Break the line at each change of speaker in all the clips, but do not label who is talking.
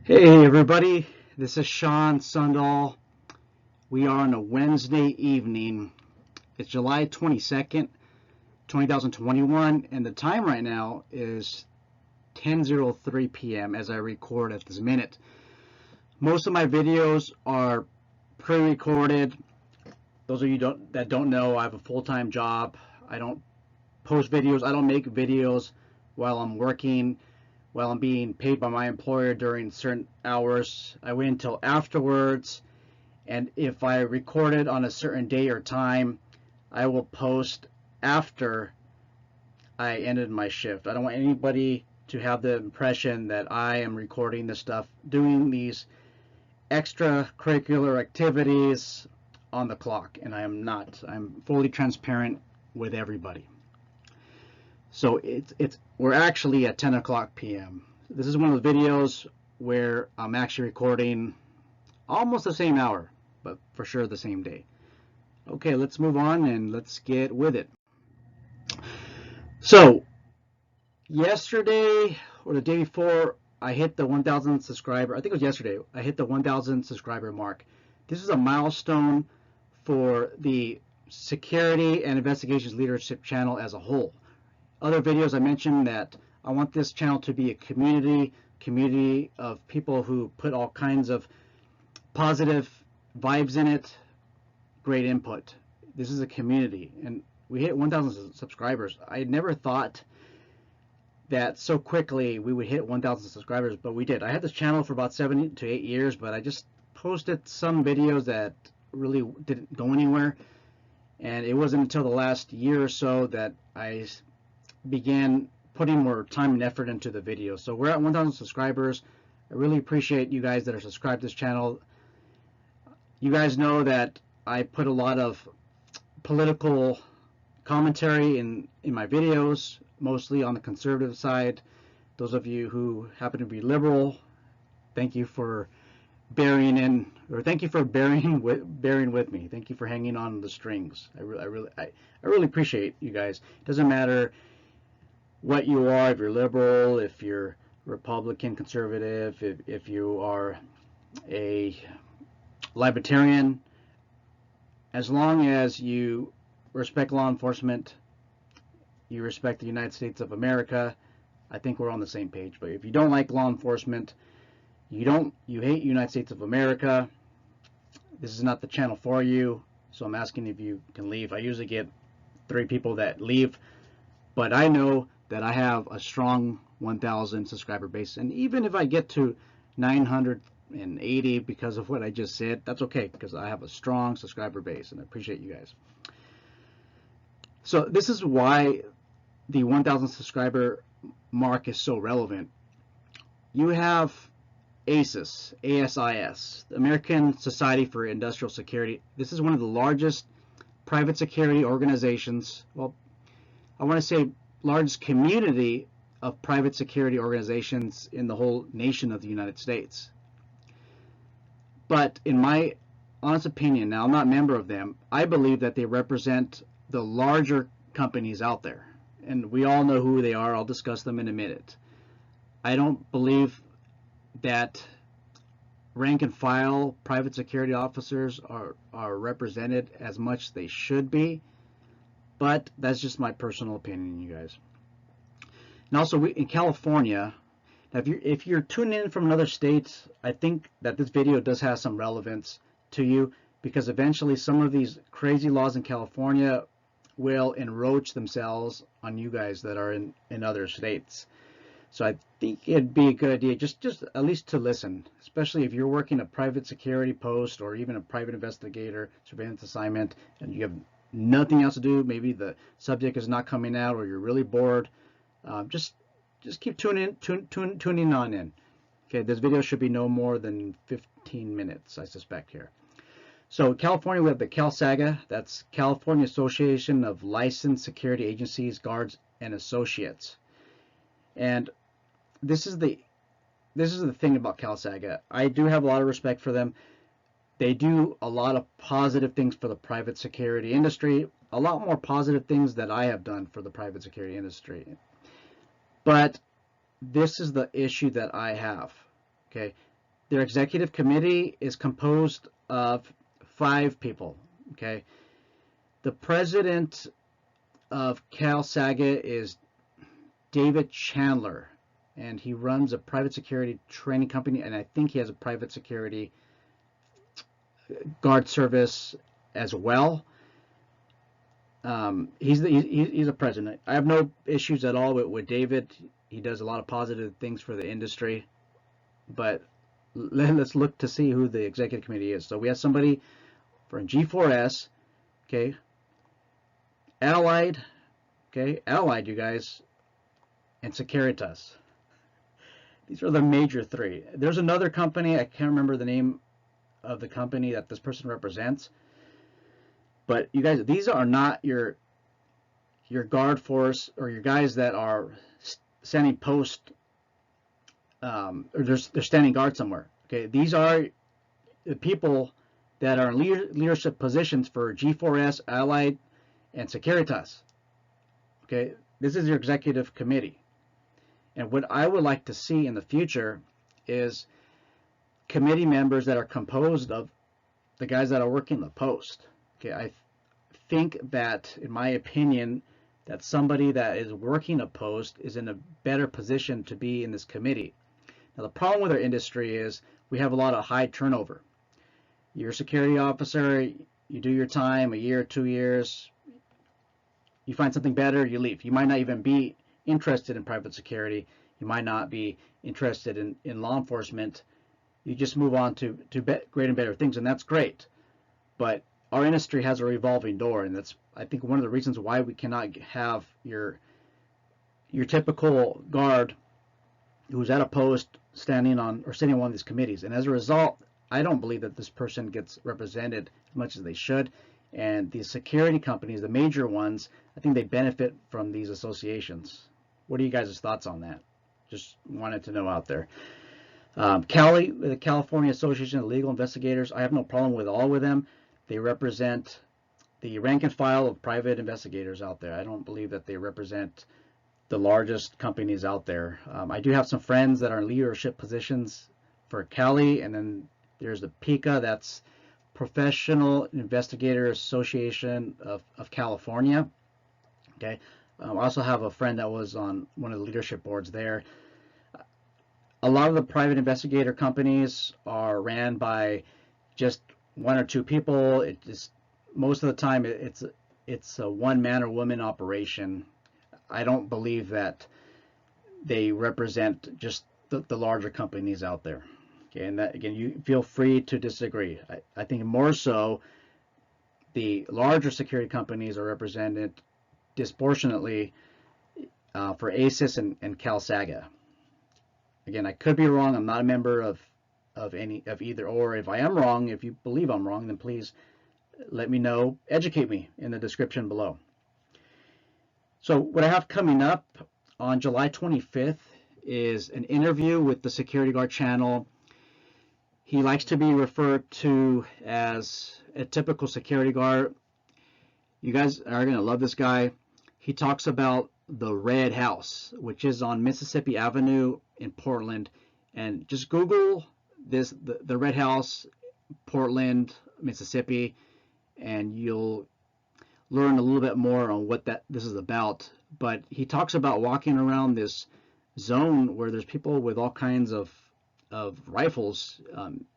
Hey everybody, this is Sean Sundahl. We are on a Wednesday evening. It's July 22nd, 2021, and the time right now is 10:03 p.m. as I record at this minute. Most of my videos are pre-recorded. Those of you that don't know, I have a full-time job. I don't post videos. I don't make videos while I'm working, while I'm being paid by my employer during certain hours. I wait until afterwards, and if I record it on a certain day or time, I will post after I ended my shift. I don't want anybody to have the impression that I am recording this stuff, doing these extracurricular activities on the clock, and I am not. I'm fully transparent with everybody. So we're actually at 10 o'clock p.m. This is one of the videos where I'm actually recording almost the same hour, but for sure the same day. Okay, let's move on and let's get with it. So yesterday or the day before, I hit the 1,000 subscriber. I think it was yesterday. I hit the 1,000 subscriber mark. This is a milestone for the security and investigations leadership channel as a whole. Other videos I mentioned that I want this channel to be a community of people who put all kinds of positive vibes in it, great input. This is a community, and we hit 1,000 subscribers. I never thought that so quickly we would hit 1,000 subscribers, but we did. I had this channel for about 7 to 8 years, but I just posted some videos that really didn't go anywhere, and it wasn't until the last year or so that I began putting more time and effort into the video. So we're at 1,000 subscribers. I really appreciate you guys that are subscribed to this channel. You guys know that I put a lot of political commentary in my videos, mostly on the conservative side. Those of you who happen to be liberal, thank you for bearing with me. Thank you for hanging on the strings. I really appreciate you guys. It doesn't matter what you are, if you're liberal, if you're Republican, conservative, if you are a libertarian, as long as you respect law enforcement, you respect the United States of America, I think we're on the same page. But if you don't like law enforcement, you hate United States of America, this is not the channel for you. So I'm asking if you can leave. I usually get 3 people that leave, but I know that I have a strong 1,000 subscriber base, and even if I get to 980 because of what I just said, that's okay, because I have a strong subscriber base, and I appreciate you guys. So this is why the 1,000 subscriber mark is so relevant. You have ASIS, the American Society for Industrial Security. This is one of the largest private security organizations. Well, I want to say largest community of private security organizations in the whole nation of the United States. But in my honest opinion, now I'm not a member of them, I believe that they represent the larger companies out there. And we all know who they are. I'll discuss them in a minute. I don't believe that rank and file private security officers are represented as much as they should be. But that's just my personal opinion, you guys. And also, in California, now if you're tuning in from another state, I think that this video does have some relevance to you, because eventually some of these crazy laws in California will encroach themselves on you guys that are in other states. So I think it'd be a good idea just at least to listen, especially if you're working a private security post or even a private investigator surveillance assignment and you have nothing else to do. Maybe the subject is not coming out, or you're really bored. Just keep tuning on in. Okay, this video should be no more than 15 minutes, I suspect here. So California, we have the Saga. That's California Association of Licensed Security Agencies, Guards, and Associates. And this is the thing about Saga. I do have a lot of respect for them. They do a lot of positive things for the private security industry, a lot more positive things that I have done for the private security industry. But this is the issue that I have. Okay, Their executive committee is composed of 5 people. Okay, the president of Saga is David Chandler, and he runs a private security training company, and I think he has a private security guard service as well. He's a president. I have no issues at all with David. He does a lot of positive things for the industry, but let's look to see who the executive committee is. So we have somebody from G4S, okay, Allied, okay, Allied, you guys, and Securitas. These are the major 3. There's another company, I can't remember the name of the company that this person represents, but you guys, these are not your guard force or your guys that are standing post, or they're standing guard somewhere. Okay, these are the people that are in leadership positions for G4S, Allied, and Securitas. Okay, this is your executive committee. And what I would like to see in the future is committee members that are composed of the guys that are working the post. Okay, I think that, in my opinion, that somebody that is working a post is in a better position to be in this committee. Now, the problem with our industry is we have a lot of high turnover. You're a security officer, you do your time, a year, 2 years, you find something better, you leave. You might not even be interested in private security. You might not be interested in law enforcement. You just move on to greater and better things, and that's great. But our industry has a revolving door, and that's, I think, one of the reasons why we cannot have your typical guard who's at a post standing on or sitting on one of these committees. And as a result, I don't believe that this person gets represented as much as they should. And the security companies, the major ones, I think they benefit from these associations. What are you guys' thoughts on that? Just wanted to know out there. Cali, the California Association of Legal Investigators, I have no problem with all of them. They represent the rank and file of private investigators out there. I don't believe that they represent the largest companies out there. I do have some friends that are in leadership positions for Cali, and then there's the PICA, that's Professional Investigator Association of California. Okay, I also have a friend that was on one of the leadership boards there. A lot of the private investigator companies are ran by just 1 or 2 people. It just, most of the time it's a one man or woman operation. I don't believe that they represent just the larger companies out there. Okay, and that, again, you feel free to disagree. I think more so the larger security companies are represented disproportionately for ISASIS and Saga. Again, I could be wrong. I'm not a member of either or. If I am wrong, if you believe I'm wrong, then please let me know. Educate me in the description below. So what I have coming up on July 25th is an interview with the security guard channel. He likes to be referred to as a typical security guard. You guys are going to love this guy. He talks about the Red House, which is on Mississippi Avenue in Portland. And just Google this, the Red House, Portland, Mississippi, and you'll learn a little bit more on what this is about. But he talks about walking around this zone where there's people with all kinds of rifles.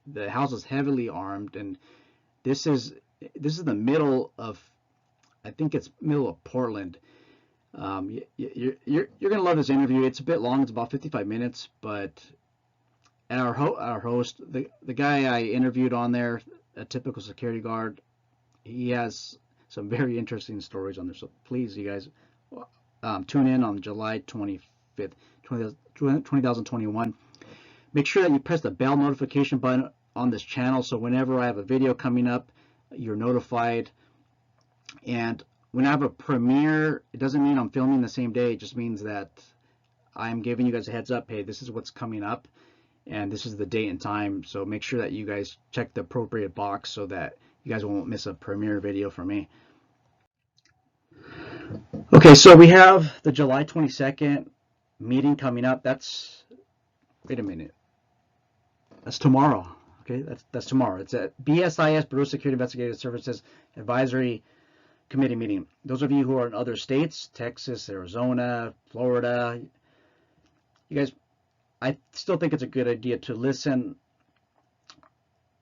The house is heavily armed, and this is the middle of, I think it's middle of Portland. You're gonna love this interview. It's a bit long. It's about 55 minutes, but our host, the guy I interviewed on there, a typical security guard, he has some very interesting stories on there. So please, you guys, tune in on July 25th, 2021. Make sure that you press the bell notification button on this channel, so whenever I have a video coming up, you're notified. And when I have a premiere, it doesn't mean I'm filming the same day. It just means that I'm giving you guys a heads up. Hey, this is what's coming up, and this is the date and time. So make sure that you guys check the appropriate box so that you guys won't miss a premiere video from me. Okay, so we have the July 22nd meeting coming up. Wait a minute. That's tomorrow. Okay, that's tomorrow. It's at BSIS, Bureau of Security Investigative Services Advisory Committee meeting. Those of you who are in other states, Texas, Arizona, Florida, you guys, I still think it's a good idea to listen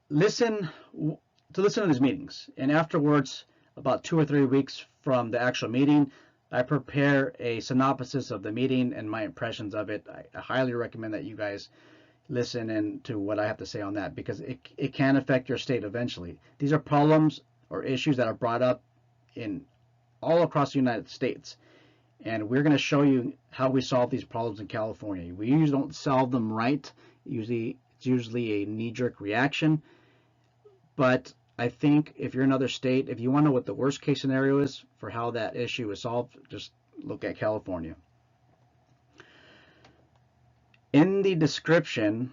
to these meetings. And afterwards, about 2 or 3 weeks from the actual meeting, I prepare a synopsis of the meeting and my impressions of it. I highly recommend that you guys listen in to what I have to say on that, because it can affect your state eventually. These are problems or issues that are brought up in all across the United States, and we're going to show you how we solve these problems in California. We usually don't solve them right. It's usually a knee-jerk reaction, but I think if you're in another state, if you want to know what the worst case scenario is for how that issue is solved, just look at California. In the description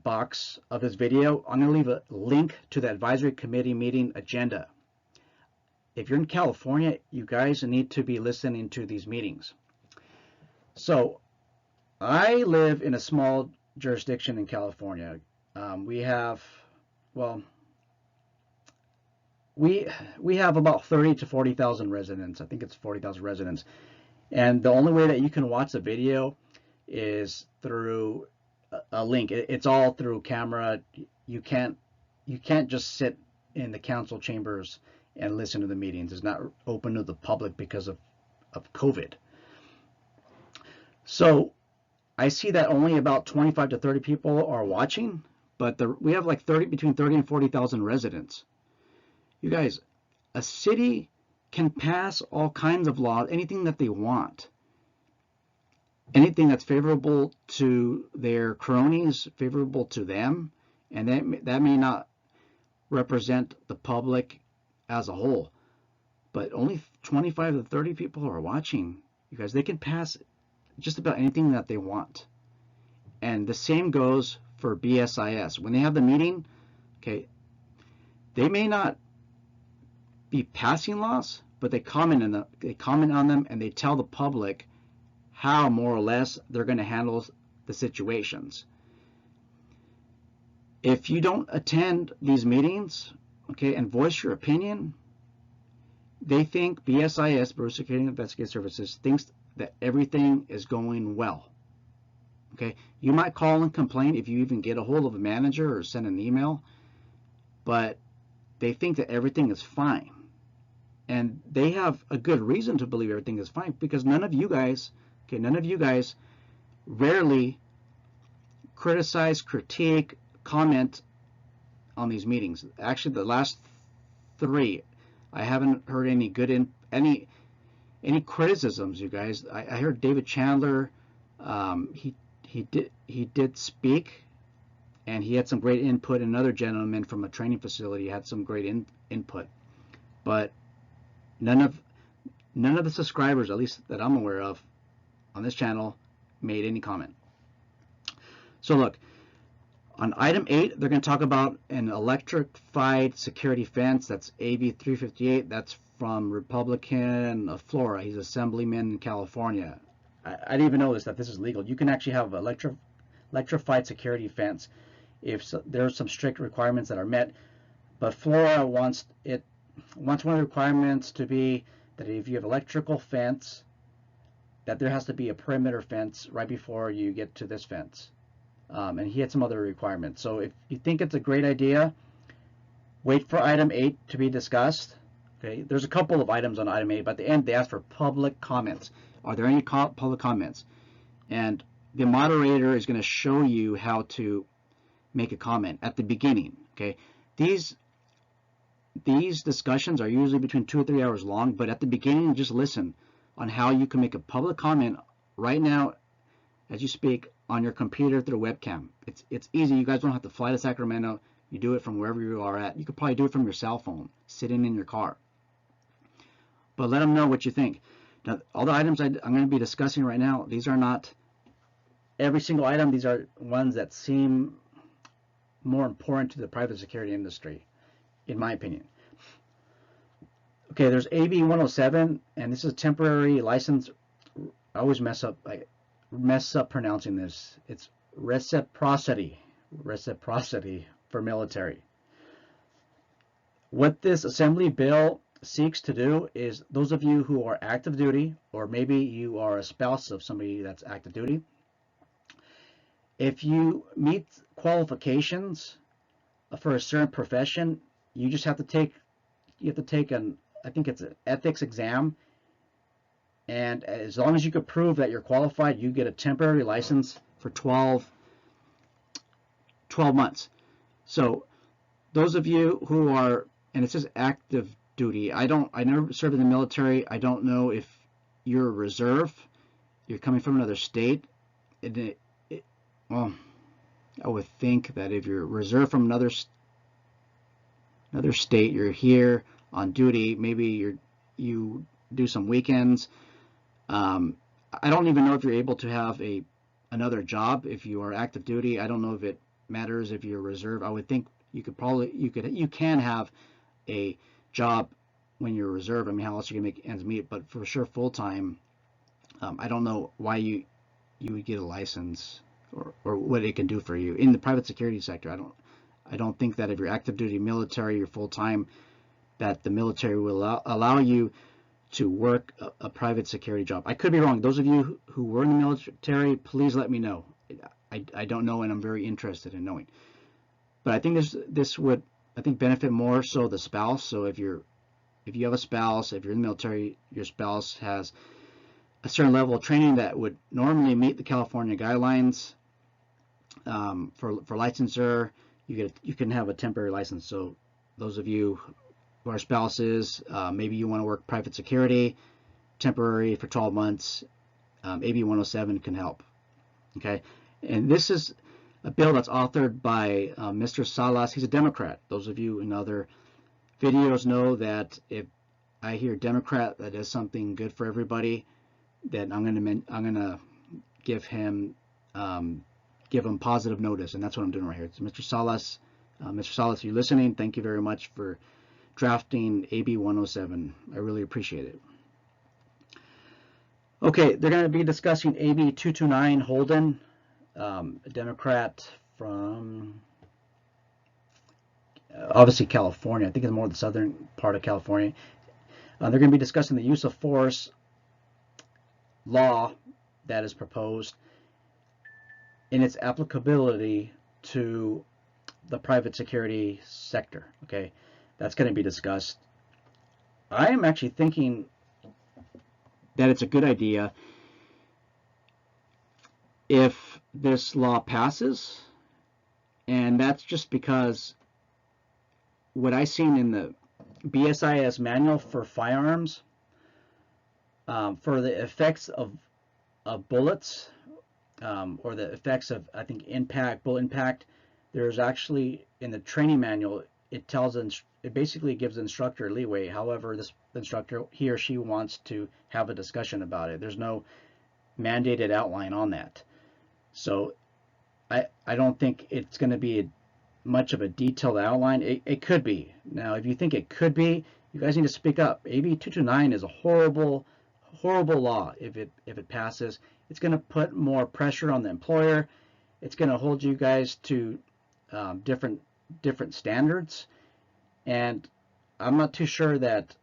box of this video, I'm going to leave a link to the advisory committee meeting agenda. If you're in California, you guys need to be listening to these meetings. So I live in a small jurisdiction in California. We have about 30 to 40,000 residents. I think it's 40,000 residents. And the only way that you can watch the video is through a link. It's all through camera. You can't just sit in the council chambers and listen to the meetings. It's not open to the public because of COVID. So I see that only about 25 to 30 people are watching, but we have like between 30 and 40,000 residents. You guys, a city can pass all kinds of laws, anything that they want. Anything that's favorable to their cronies, favorable to them, and that may not represent the public as a whole, but only 25 to 30 people are watching. You guys, they can pass just about anything that they want. And the same goes for BSIS. When they have the meeting, okay, they may not be passing laws, but they comment on them and they tell the public how more or less they're going to handle the situations. If you don't attend these meetings, okay, and voice your opinion, they think BSIS, Bureau of Security Investigative Services, thinks that everything is going well. Okay, you might call and complain if you even get a hold of a manager or send an email, but they think that everything is fine. And they have a good reason to believe everything is fine, because none of you guys rarely criticize, critique, comment on these meetings. Actually, the last 3, I haven't heard any any criticisms, you guys. I heard David Chandler, he did speak, and he had some great input. Another gentleman from a training facility had some great input, but none of the subscribers, at least that I'm aware of, on this channel made any comment. So look, on item 8, they're going to talk about an electrified security fence. That's AB 358. That's from Republican of Florida. He's assemblyman in California. I didn't even know that this is legal. You can actually have an electrified security fence if there are some strict requirements that are met. But Florida wants one of the requirements to be that if you have electrical fence, that there has to be a perimeter fence right before you get to this fence. And he had some other requirements. So if you think it's a great idea, wait for item 8 to be discussed. Okay, there's a couple of items on item 8, but at the end they ask for public comments. Are there any public comments? And the moderator is going to show you how to make a comment at the beginning. Okay, these discussions are usually between 2 or 3 hours long, but at the beginning, just listen on how you can make a public comment right now as you speak on your computer through a webcam. It's easy. You guys don't have to fly to Sacramento. You do it from wherever you are at. You could probably do it from your cell phone, sitting in your car. But let them know what you think. Now, all the items I'm going to be discussing right now, these are not every single item. These are ones that seem more important to the private security industry, in my opinion. Okay, there's AB 107, and this is a temporary license. I always mess up pronouncing this. It's reciprocity. reciprocity for military. What this assembly bill seeks to do is those of you who are active duty, or maybe you are a spouse of somebody that's active duty, if you meet qualifications for a certain profession, you just have to take an, I think it's an ethics exam, and as long as you can prove that you're qualified, you get a temporary license for 12 months. So those of you who are, and it says active duty, I never served in the military. I don't know if you're a reserve, you're coming from another state. Well, I would think that if you're reserved from another state, you're here on duty, maybe you do some weekends. I don't even know if you're able to have another job if you are active duty. I don't know if it matters if you're a reserve. I would think you can have a job when you're a reserve. I mean, how else are you gonna make ends meet? But for sure, full time. I don't know why you would get a license or what it can do for you in the private security sector. I don't think that if you're active duty military, you're full time, that the military will allow you to work a private security job. I could be wrong. Those of you who were in the military, please let me know. I don't know, and I'm very interested in knowing. But I think this would, I think, benefit more so the spouse. So if you have a spouse, if you're in the military, your spouse has a certain level of training that would normally meet the California guidelines for licensure, you can have a temporary license. So those of you who are spouses, maybe you want to work private security, temporary for 12 months, AB 107 can help. Okay, and this is a bill that's authored by Mr. Salas. He's a Democrat. Those of you in other videos know that if I hear Democrat that is something good for everybody, then I'm gonna give him positive notice, and that's what I'm doing right here. So Mr. Salas, if you're listening, thank you very much for drafting AB 107. I really appreciate it. Okay, they're going to be discussing AB 229 Holden, a Democrat from obviously California. I think it's more the southern part of California. They're going to be discussing the use of force law that is proposed in its applicability to the private security sector. Okay, that's going to be discussed. I am actually thinking that it's a good idea if this law passes, and that's just because what I've seen in the BSIS manual for firearms, for the effects of bullets, or the effects of, I think, bullet impact, there's actually in the training manual, it basically gives the instructor leeway. However, the instructor, he or she, wants to have a discussion about it. There's no mandated outline on that. So I don't think it's going to be much of a detailed outline. It could be. Now, if you think it could be, you guys need to speak up. AB 229 is a horrible law. If it passes, it's going to put more pressure on the employer. It's going to hold you guys to different standards, and I'm not too sure that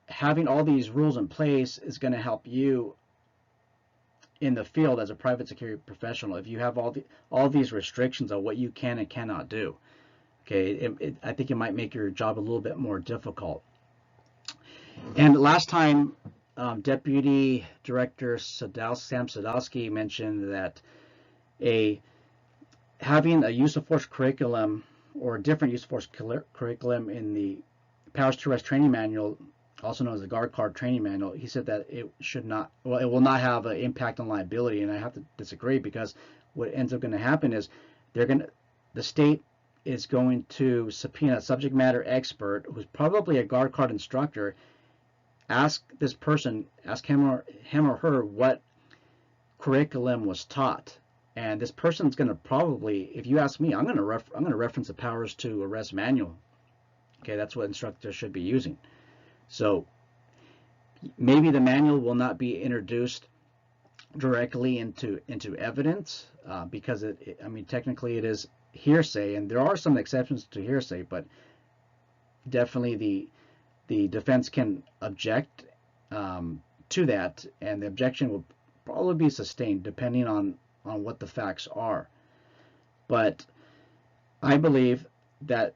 having all these rules in place is going to help you in the field as a private security professional if you have all these restrictions on what you can and cannot do. Okay, I think it might make your job a little bit more difficult. And last time, Deputy Director Sam Sadowski mentioned that having a use of force curriculum or a different use of force curriculum in the Powers to Arrest Training Manual, also known as the Guard Card Training Manual, he said that it will not have an impact on liability, and I have to disagree, because what ends up going to happen is the state is going to subpoena a subject matter expert who's probably a Guard Card instructor, ask him or her what curriculum was taught. And this person's going to probably, if you ask me, I'm going to reference the Powers to Arrest manual. Okay, that's what instructors should be using. So maybe the manual will not be introduced directly into evidence, because I mean, technically it is hearsay, and there are some exceptions to hearsay, but definitely the defense can object to that, and the objection will probably be sustained depending on what the facts are. But I believe that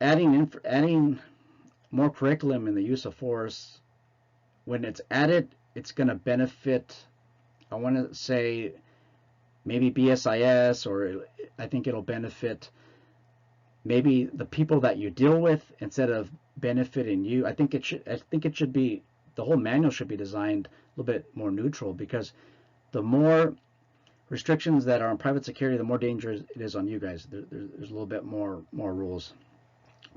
adding more curriculum in the use of force, when it's added, it's going to benefit, I want to say, maybe BSIS, or I think it'll benefit maybe the people that you deal with instead of benefiting you. I think it should be, the whole manual should be designed a little bit more neutral, because the more restrictions that are on private security, the more dangerous it is on you guys. There's a little bit more rules.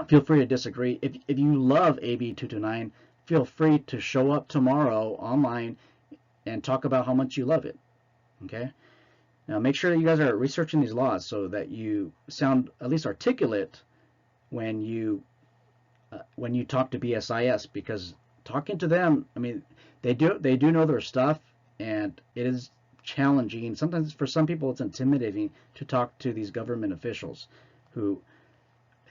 Feel free to disagree. If you love AB 229, feel free to show up tomorrow online and talk about how much you love it. Okay? Now make sure that you guys are researching these laws so that you sound at least articulate when you talk to BSIS, because talking to them, I mean, they do know their stuff, and it is challenging. Sometimes for some people it's intimidating to talk to these government officials who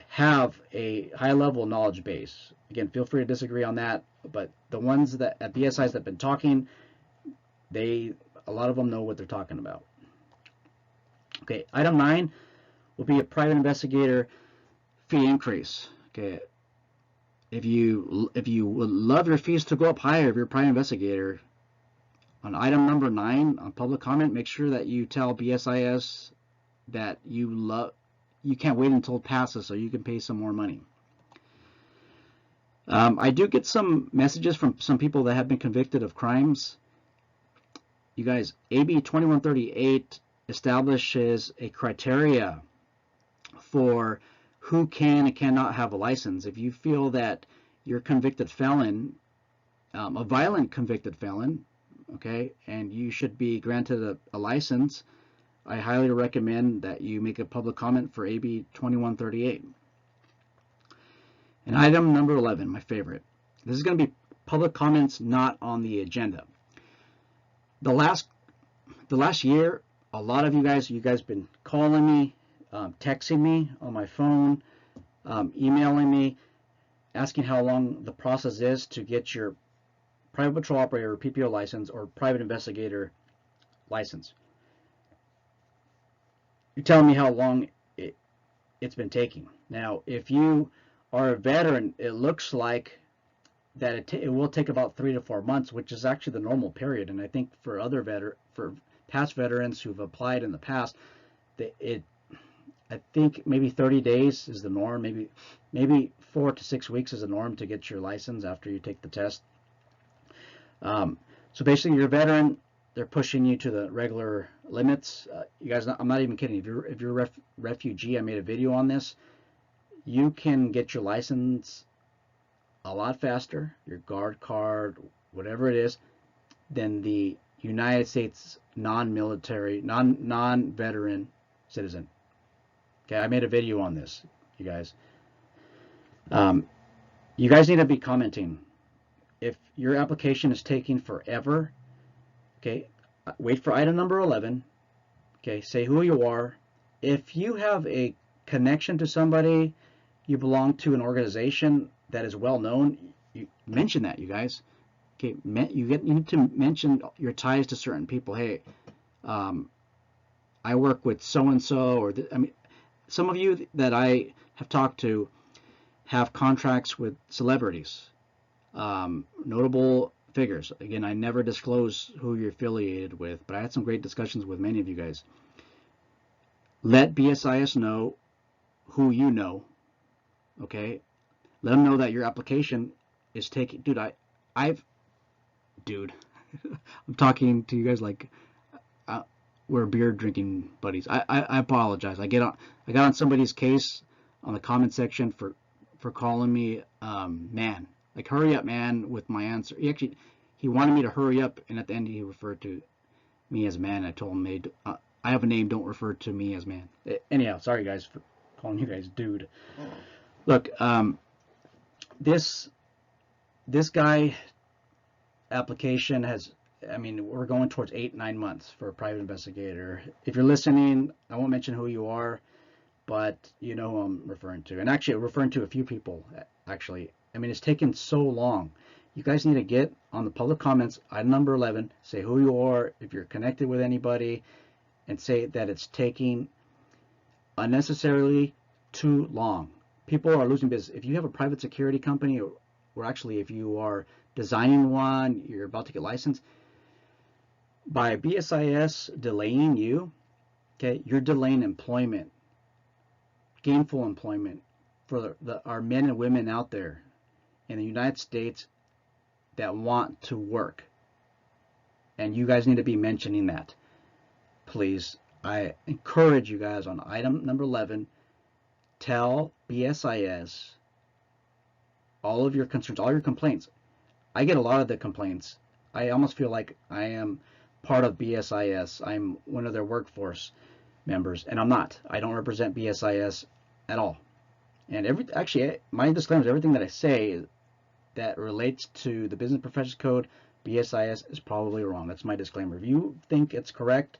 have a high level knowledge base. Again, feel free to disagree on that, but the ones that at BSIS that have been talking, a lot of them know what they're talking about. Okay, item 9 will be a private investigator fee increase. Okay, if you would love your fees to go up higher if you're a private investigator, on item number 9 on public comment, make sure that you tell BSIS that you can't wait until it passes so you can pay some more money. I do get some messages from some people that have been convicted of crimes. You guys, AB 2138 establishes a criteria for who can and cannot have a license. If you feel that you're a convicted felon, a violent convicted felon, okay, and you should be granted a license, I highly recommend that you make a public comment for AB 2138. And item number 11, my favorite. This is going to be public comments not on the agenda. The last year, a lot of you guys been calling me, texting me on my phone, emailing me, asking how long the process is to get your private patrol operator PPO license or private investigator license. You're telling me how long it's been taking. Now, if you are a veteran, it looks like that it will take about 3 to 4 months, which is actually the normal period. And I think for for past veterans who've applied in the past, I think maybe 30 days is the norm. Maybe 4 to 6 weeks is the norm to get your license after you take the test. So basically, you're a veteran. They're pushing you to the regular limits. You guys, I'm not even kidding. If you're a refugee, I made a video on this. You can get your license a lot faster, your guard card, whatever it is, than the United States non-military, non-veteran citizen. Okay, I made a video on this, you guys. You guys need to be commenting. If your application is taking forever, okay, wait for item number 11. Okay, say who you are. If you have a connection to somebody, you belong to an organization that is well known, you mention that, you guys. Okay, you need to mention your ties to certain people. Hey, I work with so and so, or I mean, some of you that I have talked to have contracts with celebrities, notable figures. Again, I never disclose who you're affiliated with, but I had some great discussions with many of you guys. Let BSIS know who you know. Okay, let them know that your application is taking. Dude, I'm talking to you guys like we're beer drinking buddies. I apologize. I got on somebody's case on the comment section for calling me man. Like, hurry up, man, with my answer. He wanted me to hurry up, and at the end he referred to me as man. I told him, I have a name, don't refer to me as man. Anyhow, sorry guys for calling you guys dude. Look, this guy application I mean, we're going towards 8-9 months for a private investigator. If you're listening, I won't mention who you are, but you know who I'm referring to. And actually, I'm referring to a few people, actually. I mean, it's taken so long. You guys need to get on the public comments, item number 11, say who you are, if you're connected with anybody, and say that it's taking unnecessarily too long. People are losing business. If you have a private security company, or actually if you are designing one, you're about to get licensed, by BSIS delaying you, okay, you're delaying employment, gainful employment for our men and women out there in the United States that want to work. And you guys need to be mentioning that. Please, I encourage you guys on item number 11, tell BSIS all of your concerns, all your complaints. I get a lot of the complaints. I almost feel like I am part of BSIS. I'm one of their workforce members, and I'm not. I don't represent BSIS at all. And actually, my disclaimer is everything that I say that relates to the Business Professions Code, BSIS, is probably wrong. That's my disclaimer. If you think it's correct,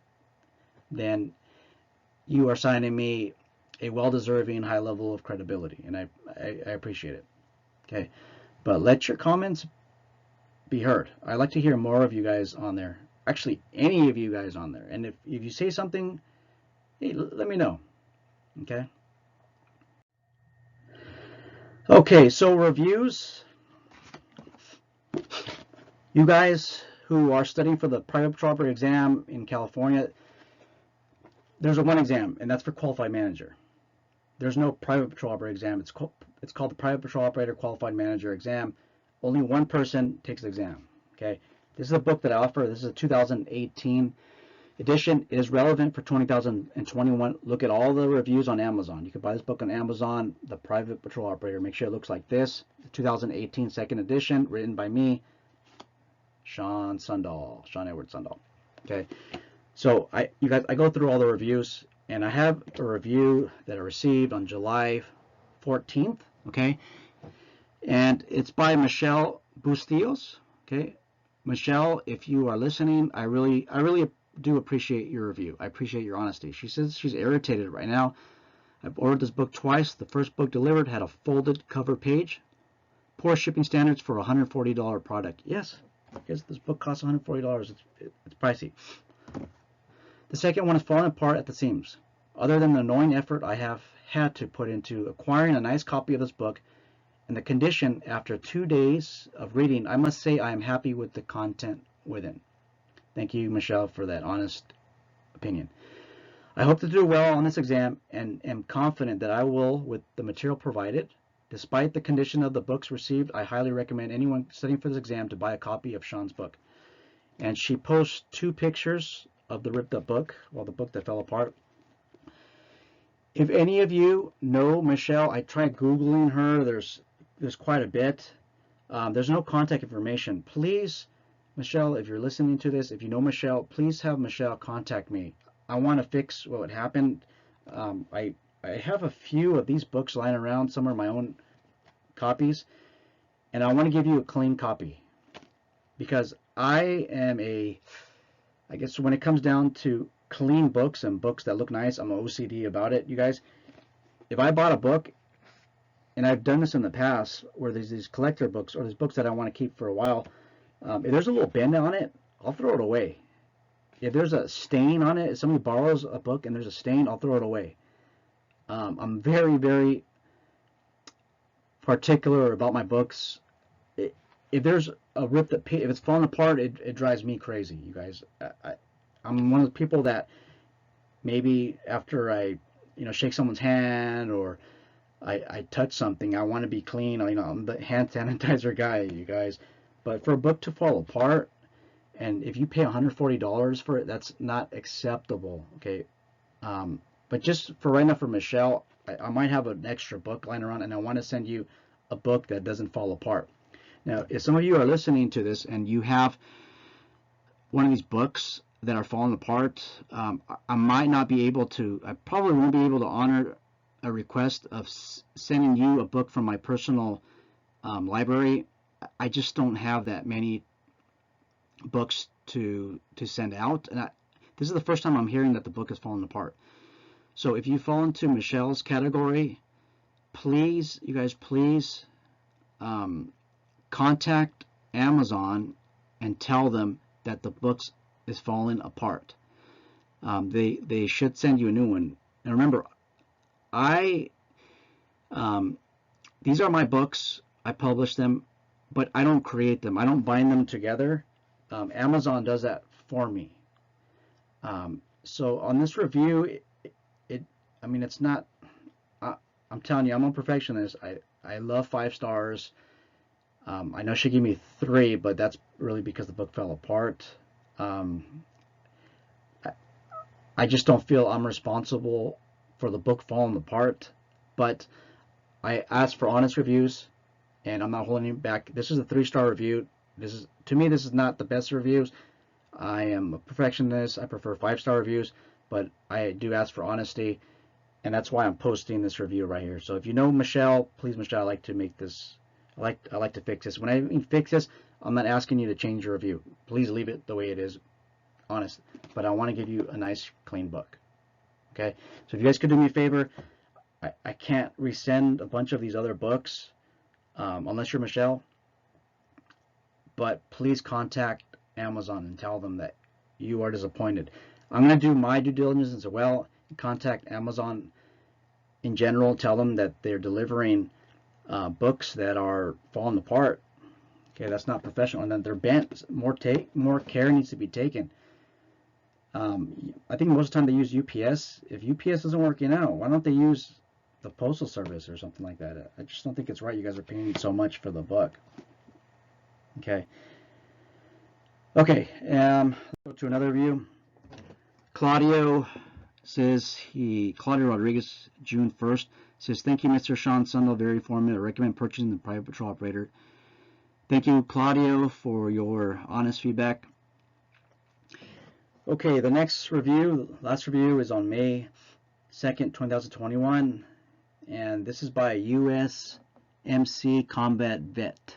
then you are signing me a well-deserving high level of credibility, and I appreciate it. Okay, but let your comments be heard. I'd like to hear more of you guys on there. Actually, any of you guys on there. And if you say something, hey, let me know. Okay. Okay, so reviews. You guys who are studying for the private patrol operator exam in California, there's one exam, and that's for qualified manager. There's no private patrol operator exam. It's called the private patrol operator qualified manager exam. Only one person takes the exam. Okay, this is a book that I offer. This is a 2018 edition. It is relevant for 2021. Look at all the reviews on Amazon. You can buy this book on Amazon, The Private Patrol Operator. Make sure it looks like this. 2018 second edition, written by me, Sean Edward Sundahl. Okay, so you guys, I go through all the reviews, and I have a review that I received on July 14th. Okay, and it's by Michelle Bustillos. Okay, Michelle, if you are listening, I really do appreciate your review. I appreciate your honesty. She says she's irritated right now. I've ordered this book twice. The first book delivered had a folded cover page. Poor shipping standards for a $140 product. Yes, because this book costs $140. It's pricey. The second one is falling apart at the seams. Other than the annoying effort I have had to put into acquiring a nice copy of this book and the condition after 2 days of reading, I must say I am happy with the content within. Thank you, Michelle, for that honest opinion. I hope to do well on this exam and am confident that I will with the material provided. Despite the condition of the books received, I highly recommend anyone studying for this exam to buy a copy of Sean's book. And she posts 2 pictures of the ripped up book, well, the book that fell apart. If any of you know Michelle, I tried Googling her. There's quite a bit. There's no contact information. Please, Michelle, if you're listening to this, if you know Michelle, please have Michelle contact me. I want to fix what happened. I have a few of these books lying around. Some are my own copies, and I want to give you a clean copy because I guess when it comes down to clean books and books that look nice, I'm OCD about it, you guys. If I bought a book, and I've done this in the past, where there's these collector books or these books that I want to keep for a while, if there's a little bend on it, I'll throw it away. If there's a stain on it, if somebody borrows a book and there's a stain, I'll throw it away. I'm very, very particular about my books. If there's a rip that, if it's falling apart, it drives me crazy, you guys. I'm one of the people that maybe after I, shake someone's hand or I touch something, I want to be clean. I'm the hand sanitizer guy, you guys. But for a book to fall apart, and if you pay $140 for it, that's not acceptable, okay? But just for right now, for Michelle, I might have an extra book lying around, and I want to send you a book that doesn't fall apart. Now, if some of you are listening to this and you have one of these books that are falling apart, I might not be able to, I probably won't be able to honor a request of sending you a book from my personal library. I just don't have that many books to send out, and this is the first time I'm hearing that the book has fallen apart. So if you fall into Michelle's category, please, you guys, please contact Amazon and tell them that the book is falling apart. They should send you a new one. And remember, these are my books. I publish them, but I don't create them. I don't bind them together. Amazon does that for me. So on this review, I mean, it's not. I'm telling you, I'm a perfectionist. I love 5 stars. I know she gave me 3, but that's really because the book fell apart. I just don't feel I'm responsible for the book falling apart, but I asked for honest reviews, and I'm not holding it back. This is a 3-star review. To me, this is not the best reviews. I am a perfectionist. I prefer 5-star reviews, but I do ask for honesty, and that's why I'm posting this review right here. So if you know Michelle, please, Michelle, I like to make this. I like to fix this. When I fix this, I'm not asking you to change your review. Please leave it the way it is, honest. But I want to give you a nice, clean book. Okay. So if you guys could do me a favor, I can't resend a bunch of these other books unless you're Michelle. But please contact Amazon and tell them that you are disappointed. I'm going to do my due diligence as well. Contact Amazon in general. Tell them that they're delivering books that are falling apart. Okay, that's not professional, and then they're bent. More care needs to be taken. I think most of the time they use UPS. If UPS isn't working out, why don't they use the Postal Service or something like that? I just don't think it's right. You guys are paying so much for the book. Okay. Okay. Let's go to another review. Claudio Rodriguez, June 1st, says, thank you, Mr. Sean Sundell, very informative. I recommend purchasing the private patrol operator. Thank you, Claudio, for your honest feedback. Okay, the last review is on May 2nd, 2021, and this is by USMC Combat Vet.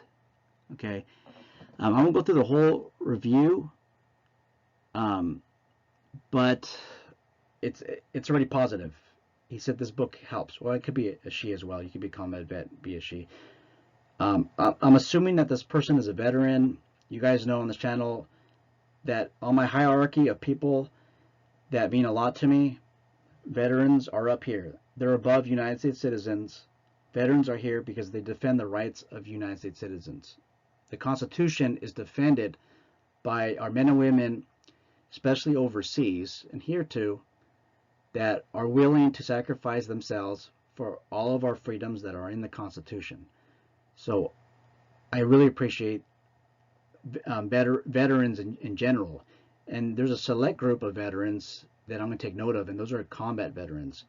Okay, I won't go through the whole review, but it's already positive. He said this book helps. Well, it could be a she as well. You could be combat vet, be a she. I'm assuming that this person is a veteran. You guys know on this channel that on my hierarchy of people that mean a lot to me, veterans are up here. They're above United States citizens. Veterans are here because they defend the rights of United States citizens. The Constitution is defended by our men and women, especially overseas and here too, that are willing to sacrifice themselves for all of our freedoms that are in the Constitution. So I really appreciate veterans in general. And there's a select group of veterans that I'm going to take note of, and those are combat veterans.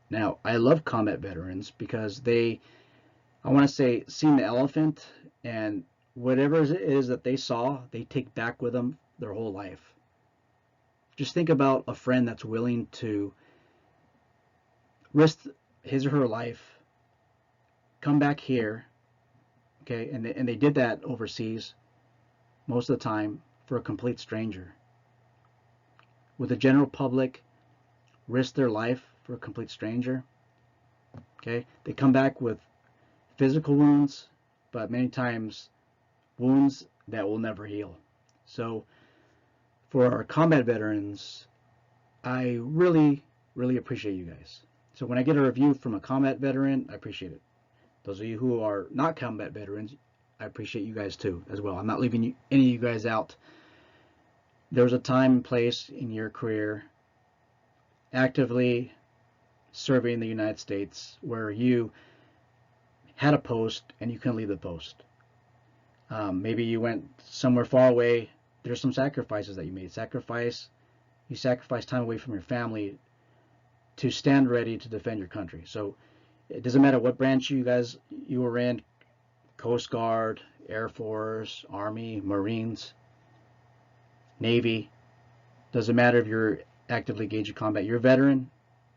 Now, I love combat veterans because they, I want to say, seen the elephant, and whatever it is that they saw, they take back with them their whole life. Just think about a friend that's willing to risk his or her life, come back here, okay, and they did that overseas most of the time for a complete stranger. Would the general public risk their life for a complete stranger? Okay, they come back with physical wounds, but many times wounds that will never heal. So for our combat veterans, I really, really appreciate you guys. So when I get a review from a combat veteran, I appreciate it. Those of you who are not combat veterans, I appreciate you guys too as well. I'm not leaving any of you guys out. There's a time and place in your career actively serving the United States where you had a post and you couldn't leave the post. Maybe you went somewhere far away. There's some sacrifices that you made. You sacrificed time away from your family to stand ready to defend your country. So it doesn't matter what branch you were in, Coast Guard, Air Force, Army, Marines, Navy. Doesn't matter if you're actively engaged in combat. You're a veteran.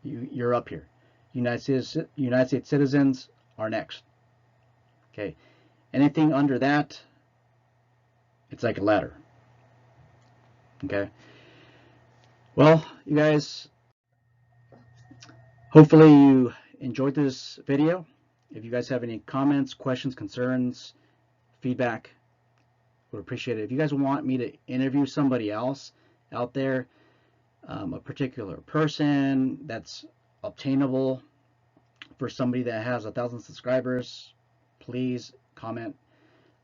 You're up here. United States citizens are next. Okay. Anything under that, it's like a ladder. Okay. Well, you guys, hopefully you enjoyed this video. If you guys have any comments, questions, concerns, feedback, would appreciate it. If you guys want me to interview somebody else out there, a particular person that's obtainable for somebody that has 1,000 subscribers, please comment.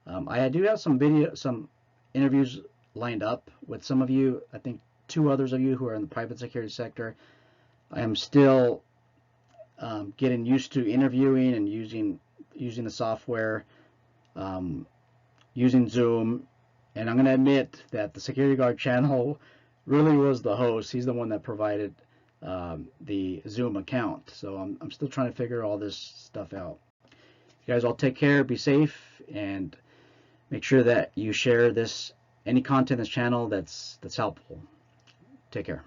I do have some interviews lined up with some of you. I think 2 others of you who are in the private security sector. I am still getting used to interviewing and using the software, using Zoom, and I'm going to admit that the security guard channel really was the host. He's the one that provided the Zoom account, so I'm still trying to figure all this stuff out. You guys all take care, be safe, and make sure that you share any content in this channel that's helpful. Take care.